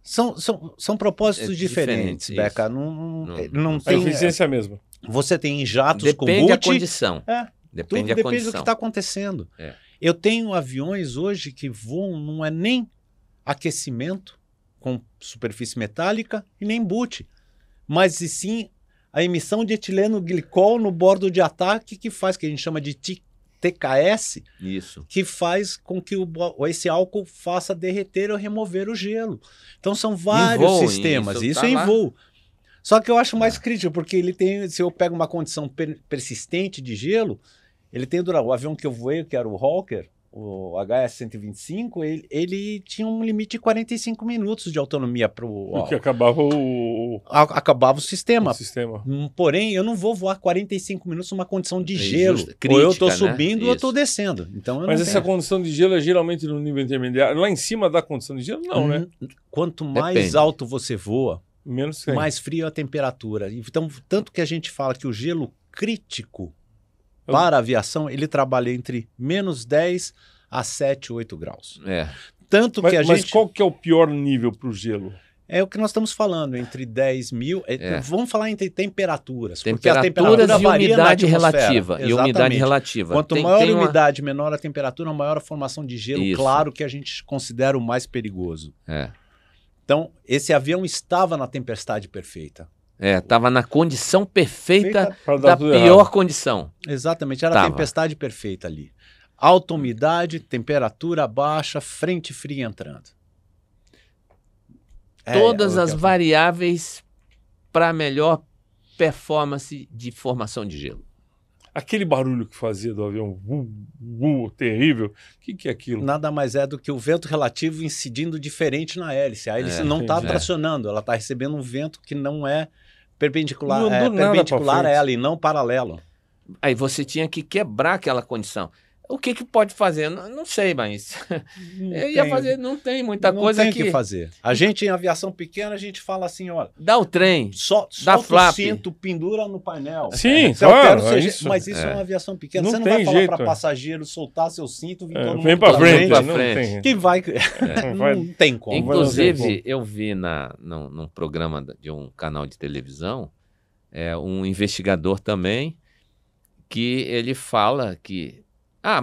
São propósitos diferentes, Beca. Não tem... A eficiência é a mesma. Você tem jatos com boot... Depende da condição. Depende do que está acontecendo. Eu tenho aviões hoje que voam, não é nem aquecimento com superfície metálica e nem boot, mas e sim a emissão de etileno glicol no bordo de ataque que faz, que a gente chama de TKS, isso, que faz com que esse álcool faça derreter ou remover o gelo. Então são vários sistemas, isso é em voo. Só que eu acho mais crítico, porque ele tem, se eu pego uma condição persistente de gelo, ele tem o avião que eu voei, que era o Hawker, o HS-125, ele tinha um limite de 45 minutos de autonomia para o... Porque acabava acabava o sistema. Porém, eu não vou voar 45 minutos numa condição de gelo. Crítica, ou eu estou subindo ou eu estou descendo. Então, mas essa condição de gelo é geralmente no nível intermediário. Lá em cima da condição de gelo, não, né? Quanto mais alto você voa, mais frio a temperatura. Então, tanto que a gente fala que o gelo crítico para a aviação, ele trabalha entre menos 10 a 7, 8 graus. Tanto que mas qual que é o pior nível para o gelo? É o que nós estamos falando, entre 10 mil... Vamos falar entre temperaturas. Porque a temperatura varia na atmosfera. E umidade relativa. Quanto maior a umidade, menor a temperatura, maior a formação de gelo. Isso. Claro que a gente considera o mais perigoso. Então, esse avião estava na tempestade perfeita. Estava na condição perfeita Pra dar da tudo pior errado. condição. Exatamente, era a Tava. tempestade perfeita ali. Alta umidade, temperatura baixa, frente fria entrando. Todas o as que eu- variáveis para melhor performance de formação de gelo. Aquele barulho que fazia do avião, terrível. O que é aquilo? Nada mais é do que o vento relativo incidindo diferente na hélice. A hélice não está entendi. tracionando, ela está recebendo um vento que não é perpendicular, Não andou nada perpendicular pra a frente. ela e não paralelo. Aí você tinha que quebrar aquela condição. O que pode fazer? Não sei, mas eu ia fazer, não tem muita não coisa tem o que... que fazer. A gente em aviação pequena, a gente fala assim, olha, Dá o trem, solta o flap. cinto, pendura no painel. Sim, Você altera claro, o é CG, isso. mas isso é uma aviação pequena. Não Você não tem vai falar jeito, para é. passageiro soltar seu cinto, vir todo Vem mundo pra pra frente, pra não frente. tem. Que vai... vai- não tem como. Inclusive, eu vi num programa de um canal de televisão, um investigador também, que ele fala que,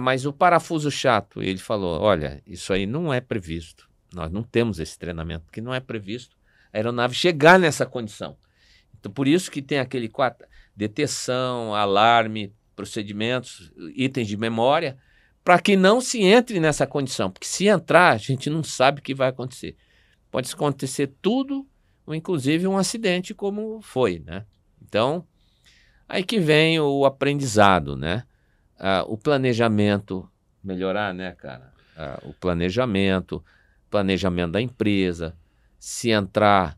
mas o parafuso chato, ele falou, olha, isso aí não é previsto, nós não temos esse treinamento, porque não é previsto a aeronave chegar nessa condição. Então, por isso que tem aquele detecção, alarme, procedimentos, itens de memória, para que não se entre nessa condição, porque se entrar, a gente não sabe o que vai acontecer. Pode acontecer tudo, ou inclusive um acidente como foi, né? Então, aí que vem o aprendizado, né? O planejamento, melhorar, né, cara? O planejamento da empresa, se entrar,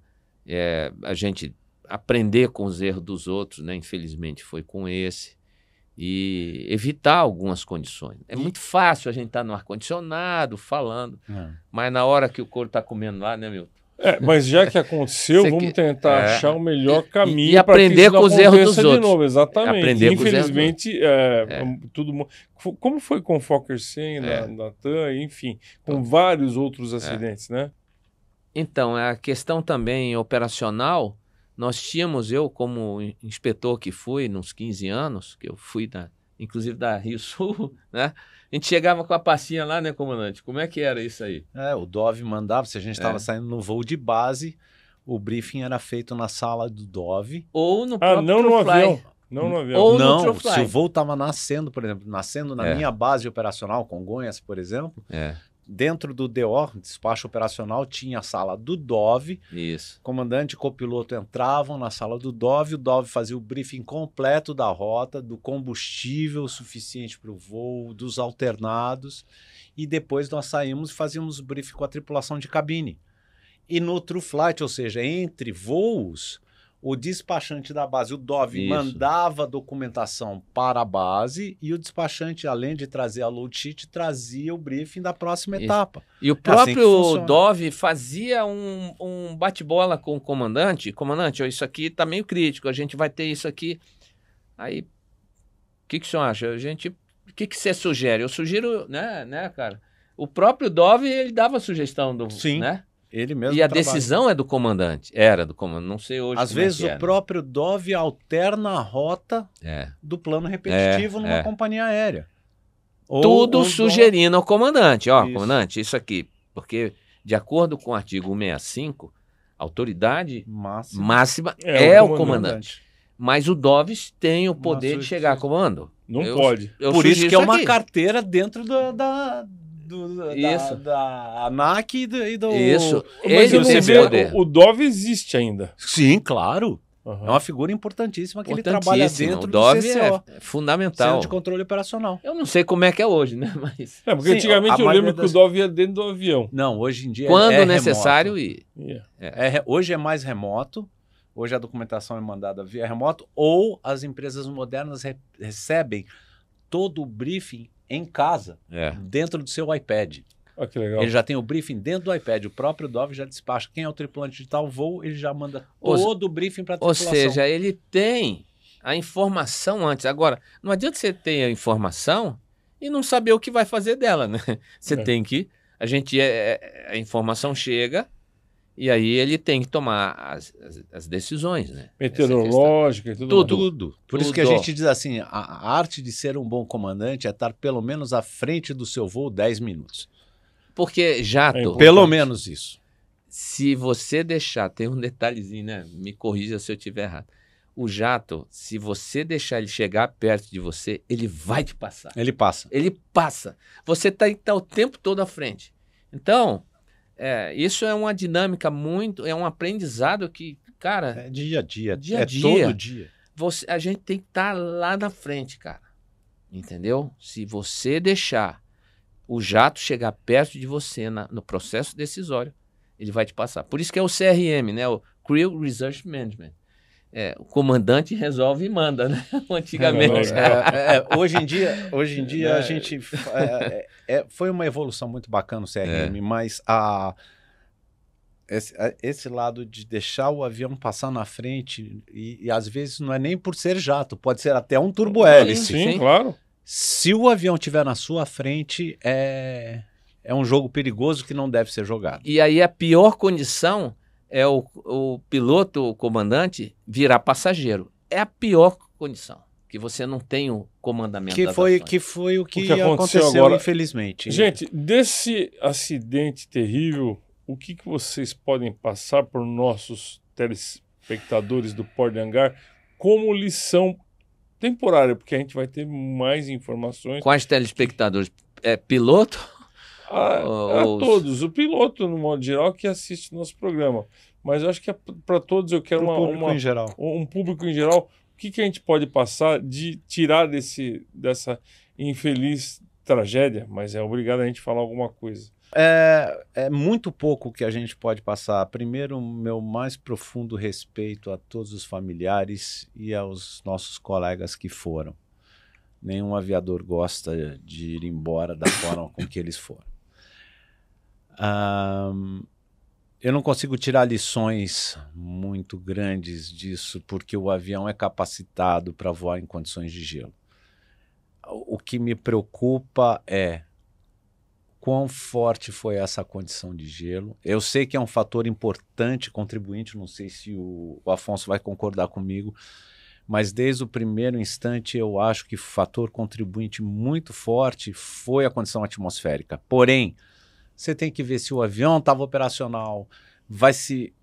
a gente aprender com os erros dos outros, né? Infelizmente foi com esse, e evitar algumas condições. É muito fácil a gente estar no ar-condicionado, falando, mas na hora que o couro está comendo lá, né, Milton? Mas já que aconteceu, Você vamos que- tentar achar o melhor caminho e pra que aprender isso não com os erros aconteça dos de outros. novo. Exatamente. Aprender com os erros dos Infelizmente, como foi com o Fokker 100 na TAM, enfim, com vários outros acidentes, né? Então, a questão também operacional, nós tínhamos, eu como inspetor que fui, nos 15 anos, que eu fui, inclusive da Rio Sul, né? A gente chegava com a pastinha lá, né, comandante? Como é que era isso aí? O Dove mandava, se a gente estava saindo no voo de base, o briefing era feito na sala do Dove. Ou no próprio Não no Fly. avião. Não no avião. Ou no Não, True Fly. se o voo estava nascendo, por exemplo, nascendo na minha base operacional, Congonhas, por exemplo, dentro do DO, despacho operacional, tinha a sala do Dove, Isso. comandante e copiloto entravam na sala do Dove, o Dove fazia o briefing completo da rota, do combustível suficiente para o voo, dos alternados, e depois nós saímos e fazíamos o briefing com a tripulação de cabine. E no True Flight, ou seja, entre voos, o despachante da base, o Dove, Isso. mandava a documentação para a base e o despachante, além de trazer a load sheet, trazia o briefing da próxima Isso. etapa. E o assim que próprio funciona. Dove fazia um bate-bola com o comandante. Comandante, isso aqui tá meio crítico, a gente vai ter isso aqui. Aí, o que o senhor acha? O que você sugere? Eu sugiro, né, cara? O próprio Dove, ele dava sugestão do... Sim. Né? Ele mesmo E a trabalha. decisão é do comandante. Era do comandante, não sei hoje Às como é vezes que o era. próprio Dove alterna a rota do plano repetitivo numa companhia aérea. Tudo sugerindo ao comandante. Ó, Isso. comandante, isso aqui. Porque, de acordo com o artigo 165, a autoridade máxima é o comandante. Mas o Doves tem o poder de chegar a comando. Não pode. Eu Por isso sugiro que é uma aqui. carteira dentro Isso. da ANAC e do... Isso. Mas Ele eu tem não sei, poder. o Dove existe ainda. Sim, claro. Uhum. É uma figura importantíssima que ele trabalha Importantíssimo. dentro O do Dove CCO. é fundamental. Centro de Controle Operacional. Eu não sei como é que é hoje, né? Mas Porque Sim, antigamente a eu maioria lembro que das- o Dove ia dentro do avião. Não, hoje em dia quando é necessário remoto. ir. Hoje é mais remoto. Hoje a documentação é mandada via remoto ou as empresas modernas recebem todo o briefing em casa, dentro do seu iPad. Olha que legal. Ele já tem o briefing dentro do iPad. O próprio Dove já despacha quem é o tripulante de tal voo, ele já manda todo o briefing para a Ou tripulação. seja, ele tem a informação antes. Agora, não adianta você ter a informação e não saber o que vai fazer dela, né? Você tem que... A informação chega e aí ele tem que tomar as decisões, né? Meteorológica e tudo. Tudo. Por isso que a gente diz assim, a arte de ser um bom comandante é estar pelo menos à frente do seu voo 10 minutos. Porque jato... importante. Pelo menos isso. se você deixar, tem um detalhezinho, né? Me corrija se eu estiver errado. O jato, se você deixar ele chegar perto de você, ele vai te passar. Ele passa. Ele passa. Você tá o tempo todo à frente. Então, isso é uma dinâmica é um aprendizado que, cara... É dia a dia. Dia a dia. Todo dia. A gente tem que estar lá na frente, cara. Entendeu? Se você deixar o jato chegar perto de você no processo decisório, ele vai te passar. Por isso que é o CRM, né? O Crew Research Management. O comandante resolve e manda, né? Antigamente. Hoje em dia a gente... foi uma evolução muito bacana o CRM, mas esse lado de deixar o avião passar na frente, e às vezes não é nem por ser jato, pode ser até um turbo-hélice. Sim, claro. Se o avião estiver na sua frente, é um jogo perigoso que não deve ser jogado. E aí a pior condição é o piloto, o comandante, virar passageiro. É a pior condição, que você não tem o comandamento das ações. Que foi o que aconteceu aconteceu agora. Infelizmente. Gente, desse acidente terrível, o que vocês podem passar para os nossos telespectadores do Port de Hangar como lição temporária? Porque a gente vai ter mais informações. Quais telespectadores? Piloto? A todos. O piloto, no modo geral, que assiste nosso programa. Mas eu acho que para todos eu quero em geral. Um público em geral. O que a gente pode passar de tirar dessa infeliz tragédia? Mas é obrigado a gente falar alguma coisa. É muito pouco que a gente pode passar. Primeiro, meu mais profundo respeito a todos os familiares e aos nossos colegas que foram. Nenhum aviador gosta de ir embora da forma com que eles foram. Eu não consigo tirar lições muito grandes disso, porque o avião é capacitado para voar em condições de gelo. O que me preocupa é quão forte foi essa condição de gelo. Eu sei que é um fator importante, contribuinte, não sei se o Afonso vai concordar comigo, mas desde o primeiro instante eu acho que o fator contribuinte muito forte foi a condição atmosférica. Porém, você tem que ver se o avião estava operacional, vai se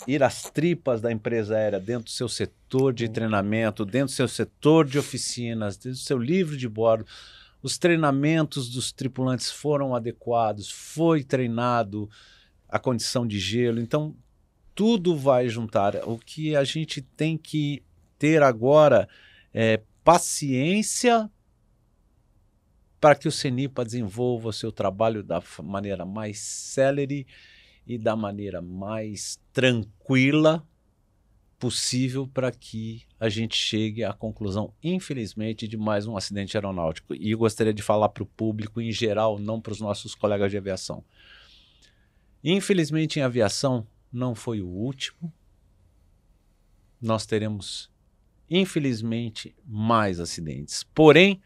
ir às tripas da empresa aérea dentro do seu setor de treinamento, dentro do seu setor de oficinas, dentro do seu livro de bordo. Os treinamentos dos tripulantes foram adequados, foi treinado a condição de gelo. Então, tudo vai juntar. O que a gente tem que ter agora é paciência para que o CENIPA desenvolva o seu trabalho da maneira mais célere e da maneira mais tranquila possível para que a gente chegue à conclusão, infelizmente, de mais um acidente aeronáutico. E eu gostaria de falar para o público em geral, não para os nossos colegas de aviação. Infelizmente, em aviação, não foi o último. Nós teremos, infelizmente, mais acidentes. Porém,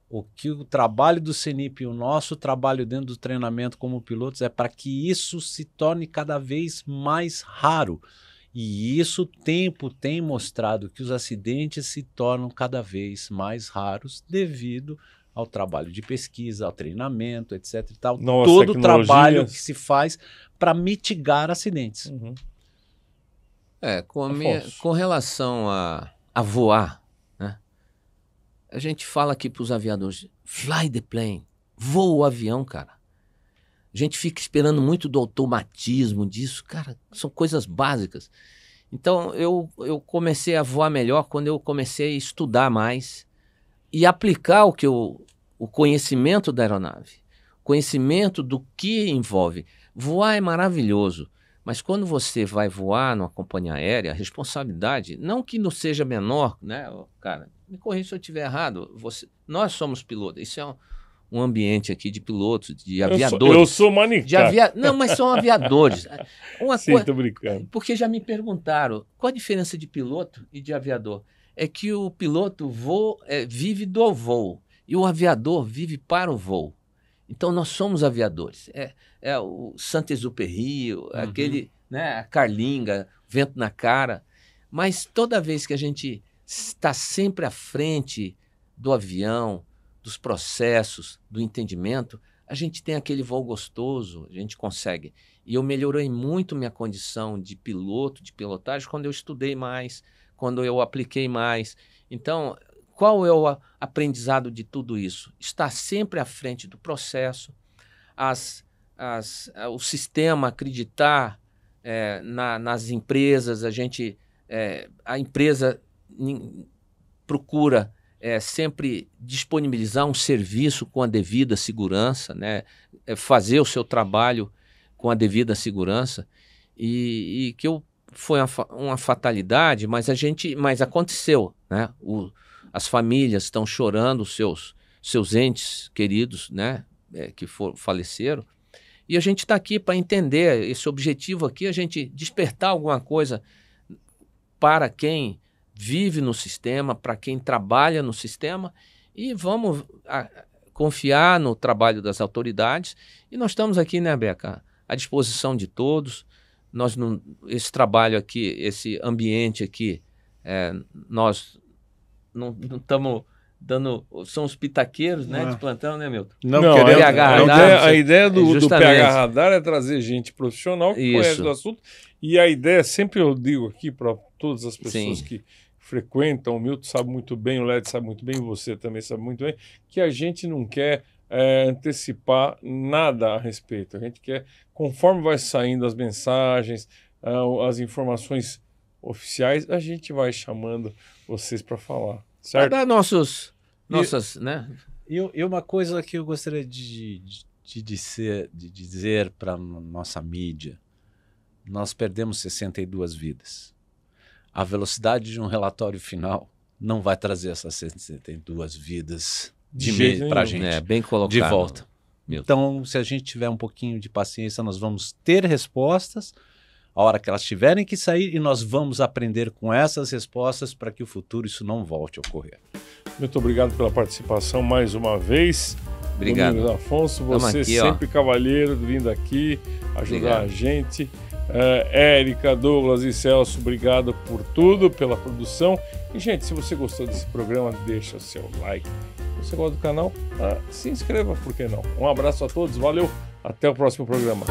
o trabalho do CENIP e o nosso trabalho dentro do treinamento como pilotos é para que isso se torne cada vez mais raro. E isso o tempo tem mostrado que os acidentes se tornam cada vez mais raros devido ao trabalho de pesquisa, ao treinamento, etc. E tal. Todo o trabalho que se faz para mitigar acidentes. Uhum. Com relação a voar, né? A gente fala aqui para os aviadores, fly the plane, voa o avião, cara. A gente fica esperando muito do automatismo disso, cara, são coisas básicas. Então, eu comecei a voar melhor quando eu comecei a estudar mais e aplicar o conhecimento da aeronave, conhecimento do que envolve. Voar é maravilhoso, mas quando você vai voar numa companhia aérea, a responsabilidade, não que não seja menor, né, cara, me corrija se eu estiver errado, nós somos pilotos, isso é um ambiente aqui de pilotos, de aviadores. Eu sou manicar. Não, mas são aviadores. Sim, tô brincando. Porque já me perguntaram, qual a diferença de piloto e de aviador? É que o piloto vive do voo e o aviador vive para o voo. Então nós somos aviadores. É o Saint-Exupéry, aquele, né, a Carlinga, vento na cara. Mas toda vez que a gente está sempre à frente do avião, dos processos, do entendimento, a gente tem aquele voo gostoso, a gente consegue. E eu melhorei muito minha condição de piloto, de pilotagem, quando eu estudei mais, quando eu apliquei mais. Então, qual é o aprendizado de tudo isso? Estar sempre à frente do processo, o sistema acreditar nas empresas, a empresa procura sempre disponibilizar um serviço com a devida segurança, né? Fazer o seu trabalho com a devida segurança, e que foi uma fatalidade, mas aconteceu, né? As famílias estão chorando seus entes queridos, né? Que faleceram, e a gente está aqui para entender esse objetivo aqui, a gente despertar alguma coisa para quem vive no sistema, para quem trabalha no sistema, e vamos confiar no trabalho das autoridades. E nós estamos aqui, né, Beca, à disposição de todos. Esse trabalho aqui, esse ambiente aqui, nós não estamos dando... São os pitaqueiros, né, de plantão, né, Milton? Não, a ideia do PH Radar é trazer gente profissional que conhece do assunto. E a ideia, sempre eu digo aqui para todas as pessoas que frequentam, o Milton sabe muito bem, o Led sabe muito bem, você também sabe muito bem, que a gente não quer antecipar nada a respeito. A gente quer, conforme vai saindo as mensagens, as informações oficiais, a gente vai chamando vocês para falar. Certo? Para dar nossas, né? E uma coisa que eu gostaria de dizer para nossa mídia: nós perdemos 62 vidas. A velocidade de um relatório final não vai trazer essas 62 vidas para a gente bem colocado, de volta. Então, se a gente tiver um pouquinho de paciência, nós vamos ter respostas a hora que elas tiverem que sair, e nós vamos aprender com essas respostas para que o futuro isso não volte a ocorrer. Muito obrigado pela participação mais uma vez. Obrigado. Domingos Afonso, você aqui, sempre cavalheiro, vindo aqui ajudar a gente. Érica, Douglas e Celso, obrigado por tudo, pela produção. E, gente, se você gostou desse programa, deixa o seu like. Se você gosta do canal, se inscreva, por que não? Um abraço a todos, valeu, até o próximo programa.